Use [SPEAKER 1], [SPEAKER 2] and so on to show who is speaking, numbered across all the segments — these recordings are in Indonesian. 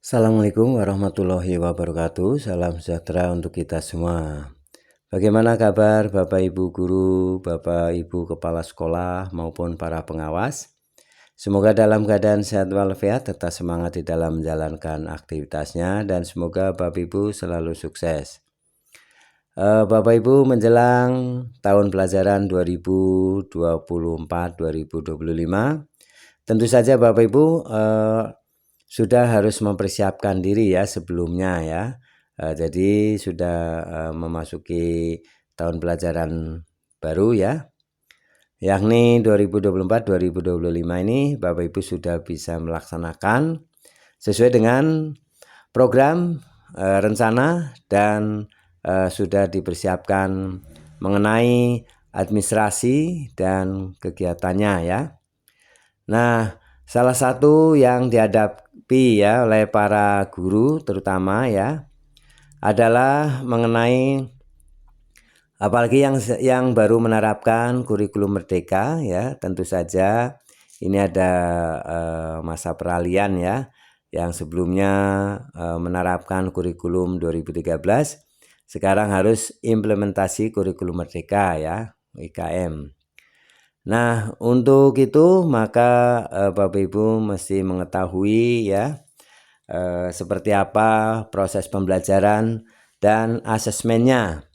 [SPEAKER 1] Assalamualaikum warahmatullahi wabarakatuh. Salam sejahtera untuk kita semua. Bagaimana kabar Bapak Ibu guru, Bapak Ibu kepala sekolah maupun para pengawas? Semoga dalam keadaan sehat walafiat, tetap semangat di dalam menjalankan aktivitasnya, dan semoga Bapak Ibu selalu sukses. Bapak Ibu menjelang tahun pelajaran 2024-2025, tentu saja Bapak Ibu sudah harus mempersiapkan diri ya sebelumnya ya. Jadi sudah memasuki tahun pelajaran baru ya, yakni 2024-2025 ini Bapak Ibu sudah bisa melaksanakan sesuai dengan program, rencana, dan sudah dipersiapkan mengenai administrasi dan kegiatannya ya. Nah, salah satu yang dihadapi ya oleh para guru terutama ya adalah mengenai, apalagi yang baru menerapkan kurikulum merdeka ya, tentu saja ini ada masa peralihan ya. Yang sebelumnya menerapkan kurikulum 2013, sekarang harus implementasi kurikulum merdeka ya, IKM. Nah, untuk itu maka Bapak Ibu mesti mengetahui ya seperti apa proses pembelajaran dan asesmennya.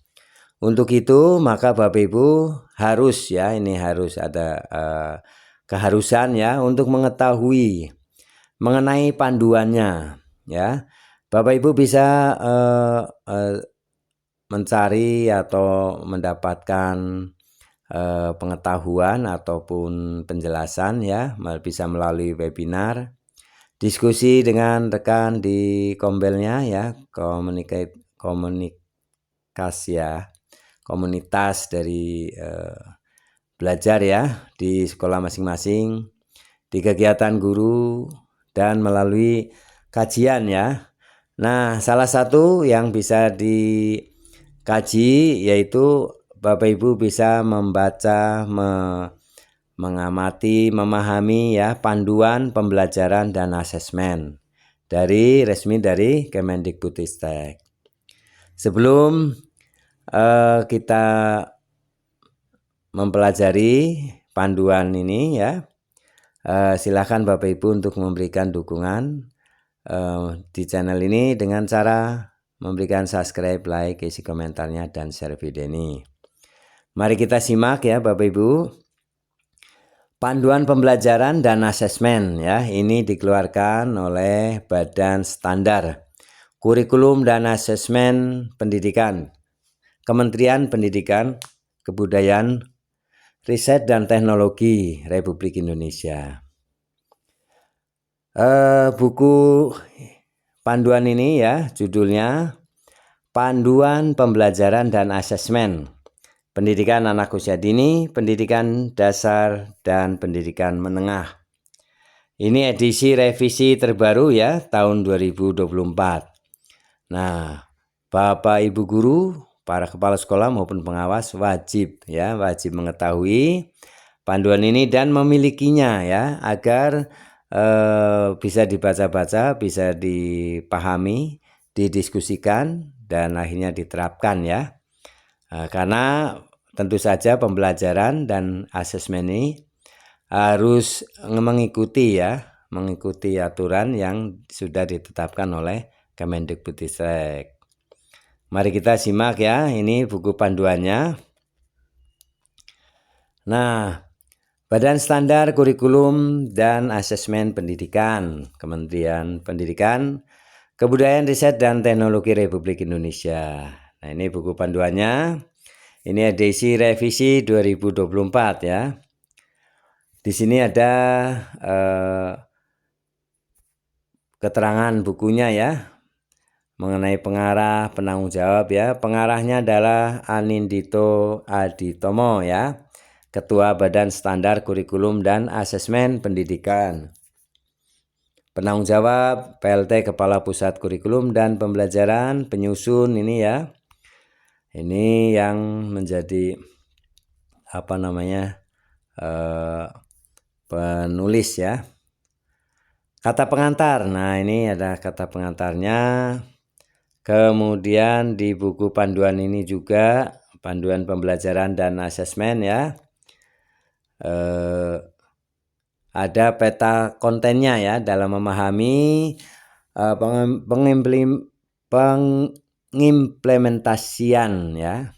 [SPEAKER 1] Untuk itu maka Bapak Ibu harus ya, ini harus ada keharusan ya untuk mengetahui mengenai panduannya ya. Bapak Ibu bisa mencari atau mendapatkan pengetahuan ataupun penjelasan ya, bisa melalui webinar, diskusi dengan rekan di kombelnya ya, komunitas dari belajar ya di sekolah masing-masing, di kegiatan guru, dan melalui kajian ya. Nah, salah satu yang bisa dikaji yaitu Bapak Ibu bisa membaca, mengamati, memahami ya panduan pembelajaran dan asesmen resmi dari Kemendikbudristek. Sebelum kita mempelajari panduan ini ya, silakan Bapak Ibu untuk memberikan dukungan di channel ini dengan cara memberikan subscribe, like, isi komentarnya, dan share video ini. Mari kita simak ya Bapak Ibu. Panduan pembelajaran dan asesmen ya, ini dikeluarkan oleh Badan Standar Kurikulum dan Asesmen Pendidikan, Kementerian Pendidikan, Kebudayaan, Riset dan Teknologi Republik Indonesia. Buku panduan ini ya judulnya Panduan Pembelajaran dan Asesmen Pendidikan Anak Usia Dini, Pendidikan Dasar, dan Pendidikan Menengah. Ini edisi revisi terbaru ya tahun 2024. Nah, Bapak Ibu guru, para kepala sekolah maupun pengawas wajib mengetahui panduan ini dan memilikinya ya, agar bisa dibaca-baca, bisa dipahami, didiskusikan, dan akhirnya diterapkan ya. Karena tentu saja pembelajaran dan asesmen ini harus mengikuti aturan yang sudah ditetapkan oleh Kemendikbudristek. Mari kita simak ya, ini buku panduannya. Nah, Badan Standar Kurikulum dan Asesmen Pendidikan, Kementerian Pendidikan, Kebudayaan, Riset dan Teknologi Republik Indonesia. Nah, ini buku panduannya. Ini edisi revisi 2024 ya. Di sini ada keterangan bukunya ya, mengenai pengarah, penanggung jawab ya. Pengarahnya adalah Anindito Aditomo ya, Ketua Badan Standar Kurikulum dan Asesmen Pendidikan. Penanggung jawab PLT Kepala Pusat Kurikulum dan Pembelajaran, penyusun ini ya. Ini yang menjadi penulis ya. Kata pengantar, nah ini ada kata pengantarnya. Kemudian di buku panduan ini juga panduan pembelajaran dan asesmen ya, ada peta kontennya ya dalam memahami pengimplementasian ya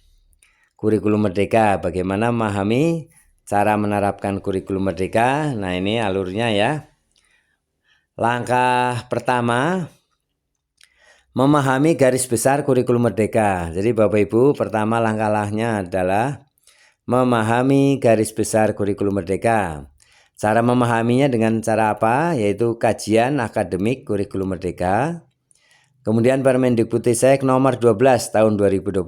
[SPEAKER 1] kurikulum merdeka. Bagaimana memahami cara menerapkan kurikulum merdeka. Nah ini alurnya ya. Langkah pertama, memahami garis besar kurikulum merdeka. Jadi Bapak Ibu, pertama langkahnya adalah memahami garis besar kurikulum merdeka. Cara memahaminya dengan cara apa? Yaitu kajian akademik kurikulum merdeka. Kemudian Permendikbudristek nomor 12 tahun 2024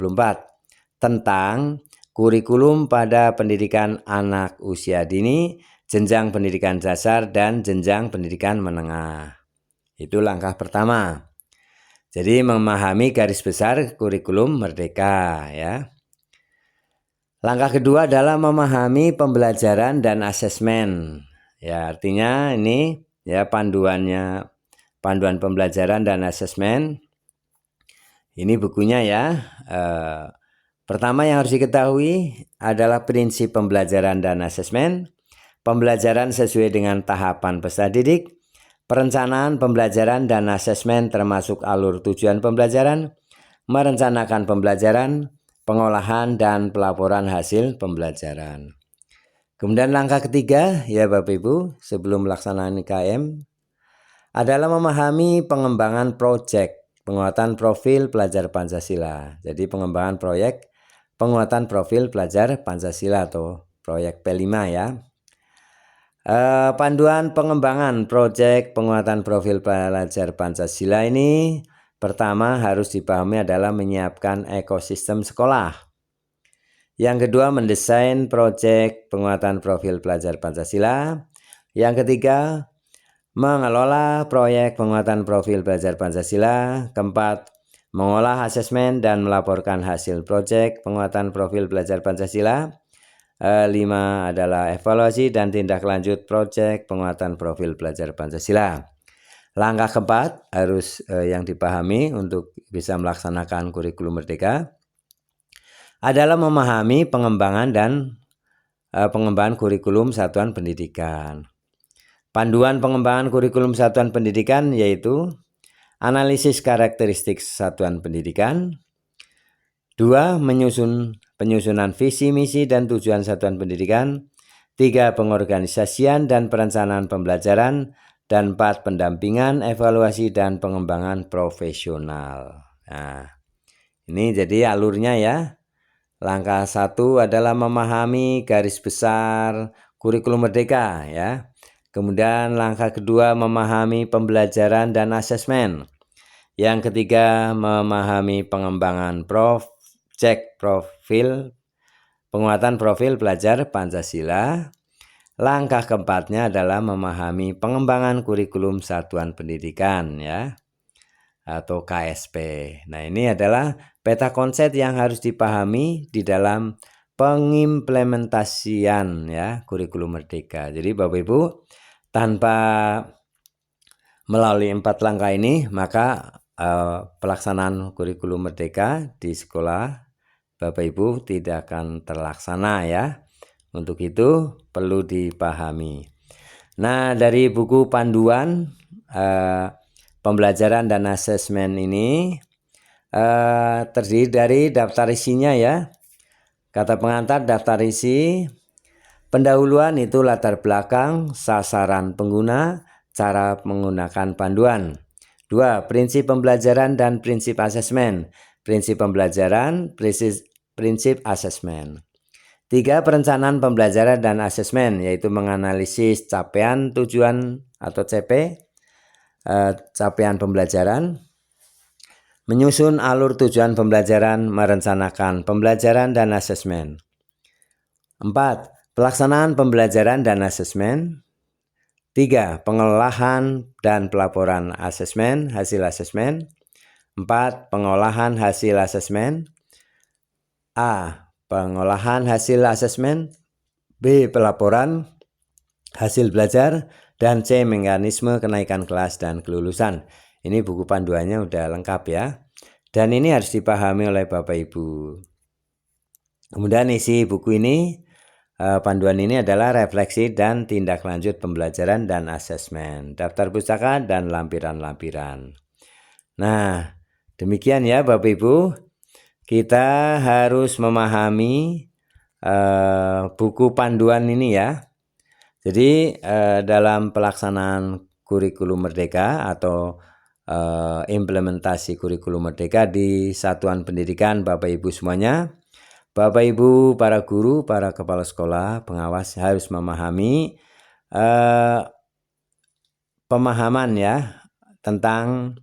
[SPEAKER 1] tentang kurikulum pada pendidikan anak usia dini, jenjang pendidikan dasar dan jenjang pendidikan menengah. Itu langkah pertama. Jadi memahami garis besar kurikulum merdeka ya. Langkah kedua adalah memahami pembelajaran dan asesmen. Ya, artinya ini ya panduan pembelajaran dan asesmen. Ini bukunya ya. Pertama yang harus diketahui adalah prinsip pembelajaran dan asesmen, pembelajaran sesuai dengan tahapan peserta didik, perencanaan pembelajaran dan asesmen termasuk alur tujuan pembelajaran, merencanakan pembelajaran, pengolahan dan pelaporan hasil pembelajaran. Kemudian langkah ketiga ya Bapak Ibu sebelum melaksanakan IKM adalah memahami pengembangan proyek penguatan profil pelajar Pancasila. Jadi pengembangan proyek penguatan profil pelajar Pancasila atau proyek P5 ya. Panduan pengembangan proyek penguatan profil pelajar Pancasila ini pertama harus dipahami adalah menyiapkan ekosistem sekolah. Yang kedua mendesain proyek penguatan profil pelajar Pancasila. Yang ketiga mengelola proyek penguatan profil pelajar Pancasila. Keempat, mengolah asesmen dan melaporkan hasil proyek penguatan profil pelajar Pancasila. 5 adalah evaluasi dan tindak lanjut proyek penguatan profil pelajar Pancasila. Langkah keempat harus yang dipahami untuk bisa melaksanakan kurikulum merdeka adalah memahami pengembangan kurikulum satuan pendidikan. Panduan pengembangan kurikulum satuan pendidikan yaitu analisis karakteristik satuan pendidikan. 2. Penyusunan visi, misi, dan tujuan satuan pendidikan. 3. Pengorganisasian dan perencanaan pembelajaran. Dan 4. Pendampingan, evaluasi, dan pengembangan profesional. Nah, ini jadi alurnya ya. Langkah 1 adalah memahami garis besar kurikulum merdeka ya. Kemudian langkah kedua memahami pembelajaran dan asesmen. Yang ketiga memahami pengembangan proyek profil penguatan profil pelajar Pancasila. Langkah keempatnya adalah memahami pengembangan kurikulum satuan pendidikan ya atau KSP. Nah, ini adalah peta konsep yang harus dipahami di dalam pengimplementasian ya kurikulum merdeka. Jadi Bapak Ibu, tanpa melalui 4 langkah ini maka pelaksanaan kurikulum merdeka di sekolah Bapak Ibu tidak akan terlaksana ya. Untuk itu perlu dipahami. Nah, dari buku panduan pembelajaran dan asesmen ini terdiri dari daftar isinya ya. Kata pengantar daftar isi. Pendahuluan itu latar belakang, sasaran pengguna, cara menggunakan panduan. 2. Prinsip pembelajaran dan prinsip asesmen. Prinsip pembelajaran, prinsip asesmen. 3. Perencanaan pembelajaran dan asesmen, yaitu menganalisis capaian tujuan atau CP, capaian pembelajaran, menyusun alur tujuan pembelajaran, merencanakan pembelajaran dan asesmen. 4. Pelaksanaan pembelajaran dan asesmen. 3. Pengolahan dan pelaporan asesmen, hasil asesmen. 4. Pengolahan hasil asesmen. A. Pengolahan hasil asesmen. B. Pelaporan hasil belajar. Dan C. Mekanisme kenaikan kelas dan kelulusan. Ini buku panduannya udah lengkap ya. Dan ini harus dipahami oleh Bapak Ibu. Kemudian isi buku ini, panduan ini adalah refleksi dan tindak lanjut pembelajaran dan asesmen, daftar pustaka dan lampiran-lampiran. Nah, demikian ya Bapak Ibu. Kita harus memahami buku panduan ini ya. Jadi dalam pelaksanaan kurikulum merdeka atau implementasi kurikulum merdeka di satuan pendidikan Bapak Ibu semuanya, Bapak Ibu, para guru, para kepala sekolah, pengawas harus memahami pemahaman ya tentang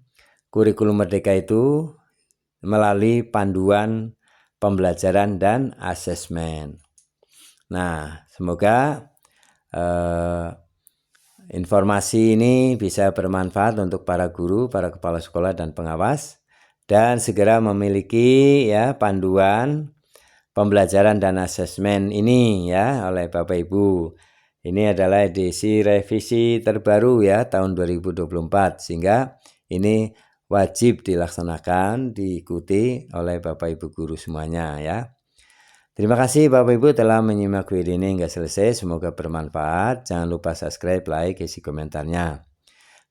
[SPEAKER 1] kurikulum merdeka itu melalui panduan pembelajaran dan asesmen. Nah, semoga informasi ini bisa bermanfaat untuk para guru, para kepala sekolah dan pengawas, dan segera memiliki ya panduan pembelajaran dan asesmen ini ya oleh Bapak Ibu. Ini adalah edisi revisi terbaru ya tahun 2024, sehingga ini wajib dilaksanakan, diikuti oleh Bapak Ibu guru semuanya ya. Terima kasih Bapak Ibu telah menyimak video ini hingga selesai, semoga bermanfaat. Jangan lupa subscribe, like, isi komentarnya.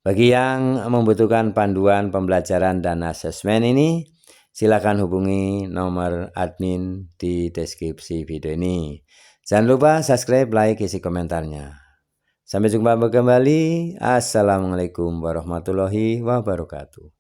[SPEAKER 1] Bagi yang membutuhkan panduan pembelajaran dan asesmen ini, silakan hubungi nomor admin di deskripsi video ini. Jangan lupa subscribe, like, isi komentarnya. Sampai jumpa kembali. Assalamualaikum warahmatullahi wabarakatuh.